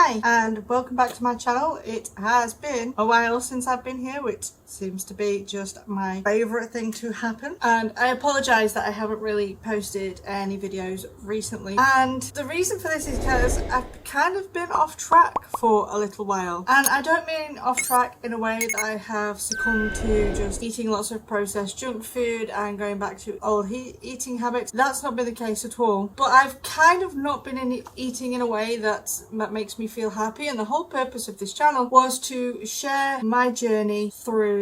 Hi and welcome back to my channel. It has been a while since I've been here, which seems to be just my favourite thing to happen, and I apologise that I haven't really posted any videos recently, and the reason for this is because I've kind of been off track for a little while. And I don't mean off track in a way that I have succumbed to just eating lots of processed junk food and going back to old eating habits. That's not been the case at all, but I've kind of not been eating in a way that makes me feel happy, and the whole purpose of this channel was to share my journey through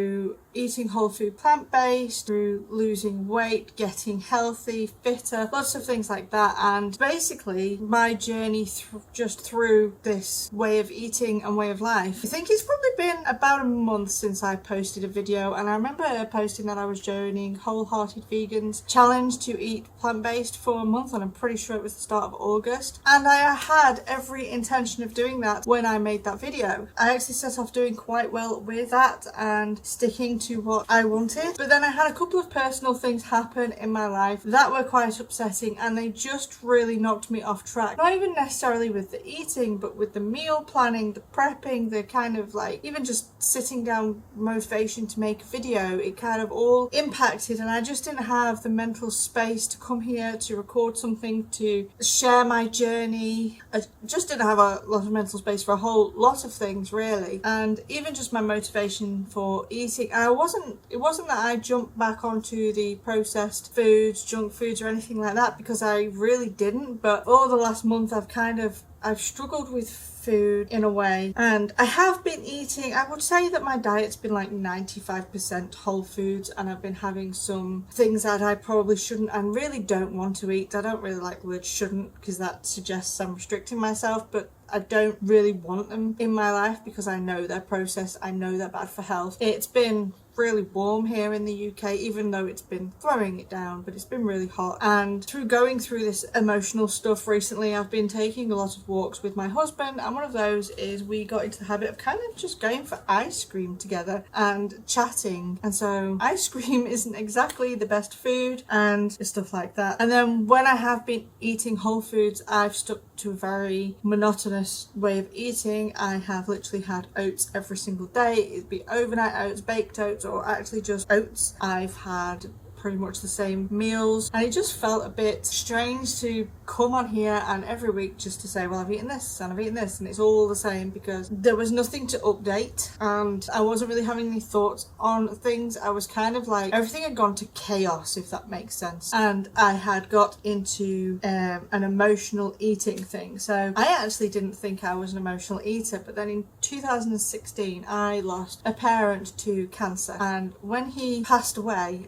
eating whole food, plant-based, through losing weight, getting healthy, fitter, lots of things like that. And basically my journey just through this way of eating and way of life. I think it's probably been about a month since I posted a video, and I remember posting that I was joining Wholehearted Vegans challenge to eat plant-based for a month, and I'm pretty sure it was the start of August, and I had every intention of doing that when I made that video. I actually set off doing quite well with that and sticking to what I wanted, but then I had a couple of personal things happen in my life that were quite upsetting, and they just really knocked me off track. Not even necessarily with the eating, but with the meal planning, the prepping, the kind of like even just sitting down motivation to make a video. It kind of all impacted, and I just didn't have the mental space to come here to record something, to share my journey. I just didn't have a lot of mental space for a whole lot of things really, and even just my motivation for eating. And it wasn't that I jumped back onto the processed foods, junk foods or anything like that, because I really didn't, but over the last month I've struggled with food in a way, and I have been eating, I would say that my diet's been like 95% whole foods, and I've been having some things that I probably shouldn't and really don't want to eat. I don't really like the word shouldn't because that suggests I'm restricting myself, but I don't really want them in my life because I know they're processed, I know they're bad for health. It's been really warm here in the UK, even though it's been throwing it down, but it's been really hot. And through going through this emotional stuff recently, I've been taking a lot of walks with my husband, and one of those is we got into the habit of kind of just going for ice cream together and chatting. And so ice cream isn't exactly the best food and stuff like that. And then when I have been eating whole foods, I've stuck to a very monotonous way of eating. I have literally had oats every single day. It'd be overnight oats, baked oats, or actually just oats. I've had pretty much the same meals, and it just felt a bit strange to come on here and every week just to say, well, I've eaten this and I've eaten this, and it's all the same, because there was nothing to update and I wasn't really having any thoughts on things. I was kind of like, everything had gone to chaos, if that makes sense, and I had got into an emotional eating thing. So I actually didn't think I was an emotional eater, but then in 2016 I lost a parent to cancer, and when he passed away,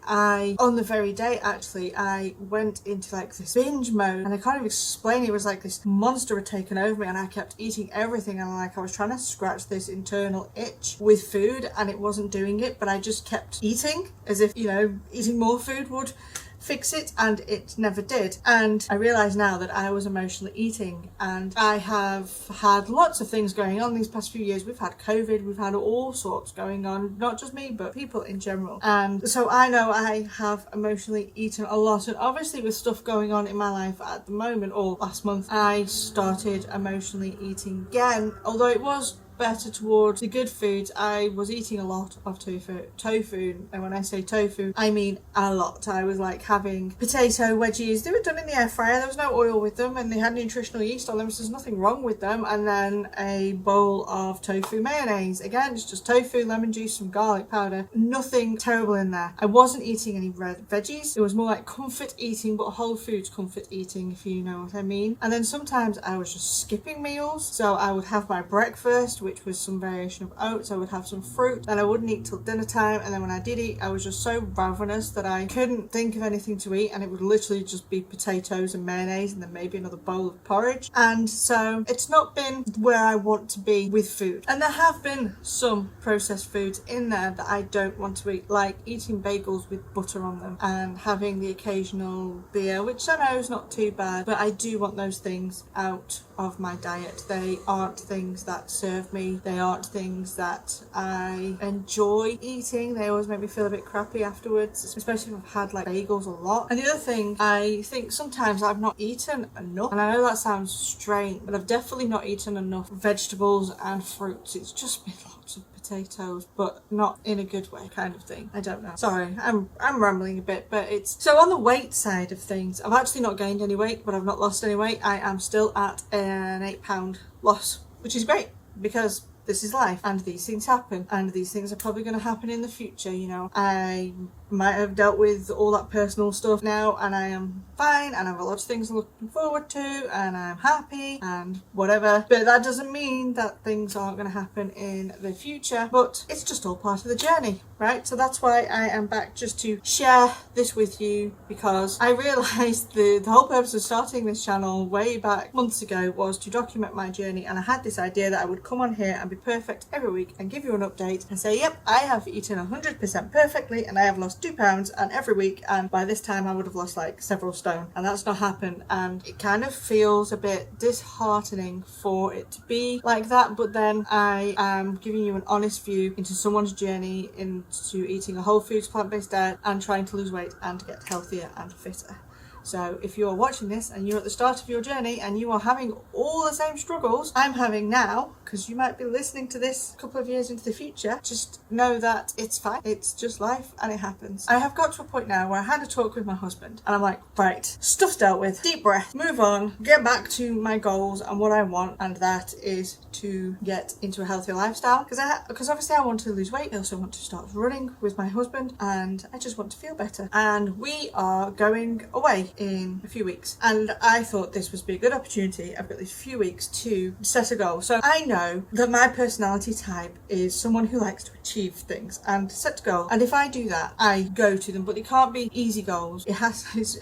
on the very day actually, I went into like this binge mode, and I can't even explain it. It was like this monster had taken over me, and I kept eating everything, and like I was trying to scratch this internal itch with food and it wasn't doing it, but I just kept eating as if, you know, eating more food would fix it, and it never did. And I realise now that I was emotionally eating, and I have had lots of things going on these past few years. We've had COVID, we've had all sorts going on, not just me but people in general, and so I know I have emotionally eaten a lot. And obviously with stuff going on in my life at the moment, or last month, I started emotionally eating again, although it was better towards the good foods. I was eating a lot of tofu, and when I say tofu, I mean a lot. I was like having potato wedges. They were done in the air fryer, there was no oil with them, and they had nutritional yeast on them, so there's nothing wrong with them. And then a bowl of tofu mayonnaise. Again, it's just tofu, lemon juice, some garlic powder, nothing terrible in there. I wasn't eating any red veggies. It was more like comfort eating, but whole foods comfort eating, if you know what I mean. And then sometimes I was just skipping meals, so I would have my breakfast, which was some variation of oats. I would have some fruit, then I wouldn't eat till dinner time, and then when I did eat, I was just so ravenous that I couldn't think of anything to eat, and it would literally just be potatoes and mayonnaise and then maybe another bowl of porridge. And so it's not been where I want to be with food, and there have been some processed foods in there that I don't want to eat, like eating bagels with butter on them and having the occasional beer, which I know is not too bad, but I do want those things out of my diet. They aren't things that serve me. They aren't things that I enjoy eating. They always make me feel a bit crappy afterwards, especially if I've had like bagels a lot. And the other thing, I think sometimes I've not eaten enough, and I know that sounds strange, but I've definitely not eaten enough vegetables and fruits. It's just been lots of potatoes, but not in a good way kind of thing. I don't know. Sorry, I'm rambling a bit, but it's... So on the weight side of things, I've actually not gained any weight, but I've not lost any weight. I am still at an 8-pound loss, which is great because this is life and these things happen, and these things are probably going to happen in the future. You know, I might have dealt with all that personal stuff now and I am fine and I have a lot of things looking forward to and I'm happy and whatever, but that doesn't mean that things aren't going to happen in the future, but it's just all part of the journey, right? So that's why I am back, just to share this with you, because I realised the whole purpose of starting this channel way back months ago was to document my journey, and I had this idea that I would come on here and be perfect every week and give you an update and say, yep, I have eaten 100% perfectly and I have lost 2 pounds and every week, and by this time I would have lost like several stone, and that's not happened. And it kind of feels a bit disheartening for it to be like that, but then I am giving you an honest view into someone's journey into eating a whole foods plant-based diet and trying to lose weight and get healthier and fitter. So if you're watching this and you're at the start of your journey and you are having all the same struggles I'm having now, because you might be listening to this a couple of years into the future, just know that it's fine. It's just life and it happens. I have got to a point now where I had a talk with my husband and I'm like, right, stuff's dealt with, deep breath, move on, get back to my goals and what I want, and that is to get into a healthier lifestyle, because obviously I want to lose weight. I also want to start running with my husband and I just want to feel better, and we are going away in a few weeks, and I thought this would be a good opportunity. I've got these few weeks to set a goal. So I know that my personality type is someone who likes to achieve things and set a goal, and if I do that I go to them, but it can't be easy goals.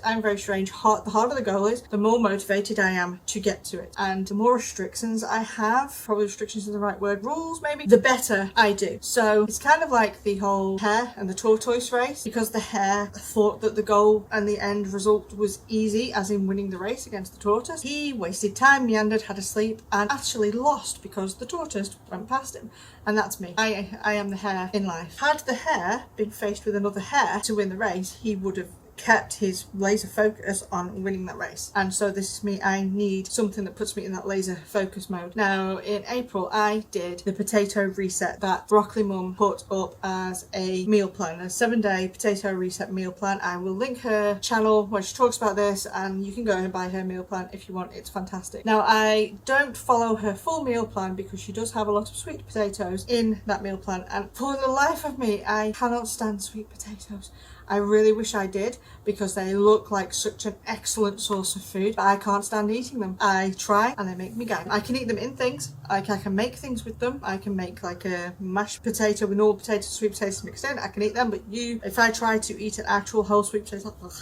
I'm very strange. The harder the goal is, the more motivated I am to get to it, and the more restrictions I have, probably restrictions is the right word, rules maybe, the better I do. So it's kind of like the whole hare and the tortoise race, because the hare thought that the goal and the end result was easy, as in winning the race against the tortoise. He wasted time, meandered, had a sleep, and actually lost because the tortoise went past him. And that's me. I am the hare in life. Had the hare been faced with another hare to win the race, he would have kept his laser focus on winning that race. And so this is me. I need something that puts me in that laser focus mode. Now in April I did the potato reset that Broccoli Mum put up as a meal plan, a 7-day potato reset meal plan. I will link her channel where she talks about this, and you can go and buy her meal plan if you want. It's fantastic. Now I don't follow her full meal plan because she does have a lot of sweet potatoes in that meal plan, and for the life of me I cannot stand sweet potatoes. I really wish I did, because they look like such an excellent source of food, but I can't stand eating them. I try and they make me gag. I can eat them in things, like I can make things with them. I can make like a mashed potato with all potatoes, sweet potatoes mixed in. I can eat them, but if I try to eat an actual whole sweet potato, ugh,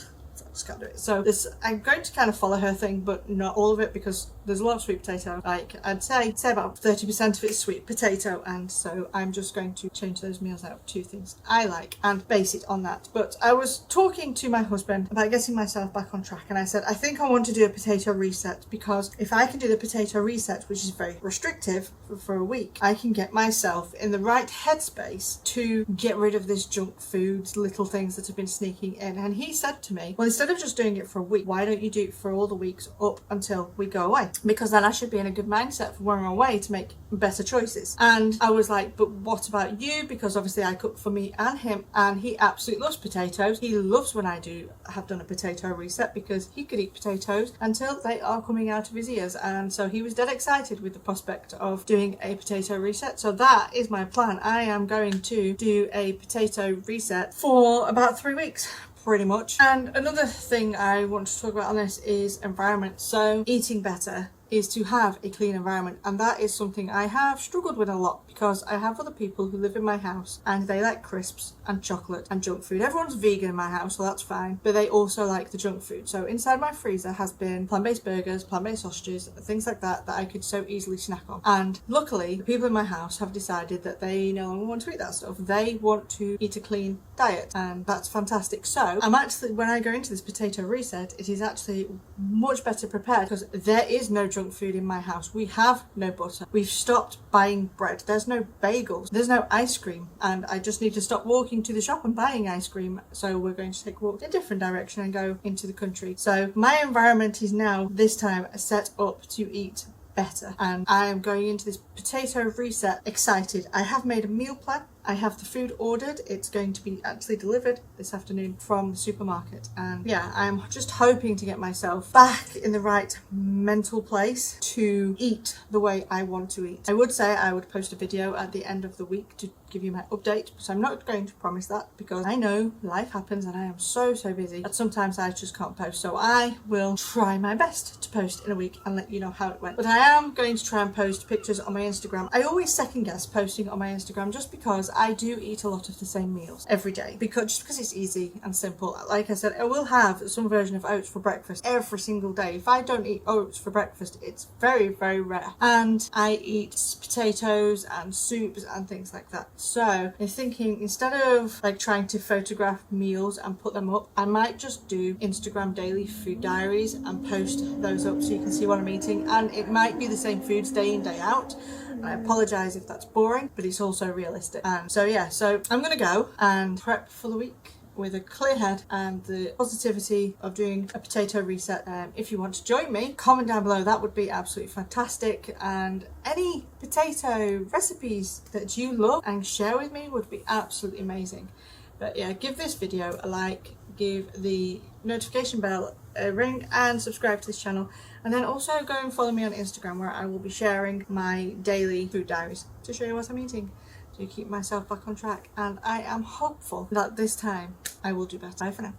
I just can't do it. So I'm going to kind of follow her thing, but not all of it, because there's a lot of sweet potato. Like I'd say about 30% of it is sweet potato, and so I'm just going to change those meals out to things I like and base it on that. But I was talking to my husband about getting myself back on track, and I said I think I want to do a potato reset, because if I can do the potato reset, which is very restrictive for a week, I can get myself in the right headspace to get rid of this junk food, little things that have been sneaking in. And he said to me, well, instead of just doing it for a week, why don't you do it for all the weeks up until we go away? Because then I should be in a good mindset for when we're away to make better choices. And I was like, but what about you? Because obviously I cook for me and him, and he absolutely loves potatoes. He loves when I have done a potato reset, because he could eat potatoes until they are coming out of his ears, and so he was dead excited with the prospect of doing a potato reset. So that is my plan. I am going to do a potato reset for about 3 weeks, pretty much. And another thing I want to talk about on this is environment. So eating better is to have a clean environment, and that is something I have struggled with a lot, because I have other people who live in my house and they like crisps and chocolate and junk food. Everyone's vegan in my house, so that's fine, but they also like the junk food. So inside my freezer has been plant-based burgers, plant-based sausages, things like that I could so easily snack on. And luckily the people in my house have decided that they no longer want to eat that stuff. They want to eat a clean diet, and that's fantastic. So I'm actually, when I go into this potato reset, it is actually much better prepared, because there is no junk junk food in my house. We have no butter. We've stopped buying bread. There's no bagels. There's no ice cream. And I just need to stop walking to the shop and buying ice cream. So we're going to take a walk in a different direction and go into the country. So my environment is now this time set up to eat better, and I am going into this potato reset excited. I have made a meal plan. I have the food ordered. It's going to be actually delivered this afternoon from the supermarket. And yeah, I'm just hoping to get myself back in the right mental place to eat the way I want to eat. I would say I would post a video at the end of the week to give you my update, but I'm not going to promise that because I know life happens and I am so busy that sometimes I just can't post. So I will try my best to post in a week and let you know how it went. But I am going to try and post pictures on my Instagram. I always second guess posting on my Instagram just because I do eat a lot of the same meals every day, just because it's easy and simple. Like I said, I will have some version of oats for breakfast every single day. If I don't eat oats for breakfast, it's very rare. And I eat potatoes and soups and things like that. So I'm thinking, instead of like trying to photograph meals and put them up, I might just do Instagram daily food diaries and post those up so you can see what I'm eating. And it might be the same foods day in, day out. I apologise if that's boring, but it's also realistic. And so yeah, so I'm gonna go and prep for the week with a clear head and the positivity of doing a potato reset. If you want to join me, comment down below. That would be absolutely fantastic. And any potato recipes that you love and share with me would be absolutely amazing. But yeah, give this video a like, give the notification bell a ring, and subscribe to this channel. And then also go and follow me on Instagram, where I will be sharing my daily food diaries to show you what I'm eating, to keep myself back on track. And I am hopeful that this time I will do better. Bye for now.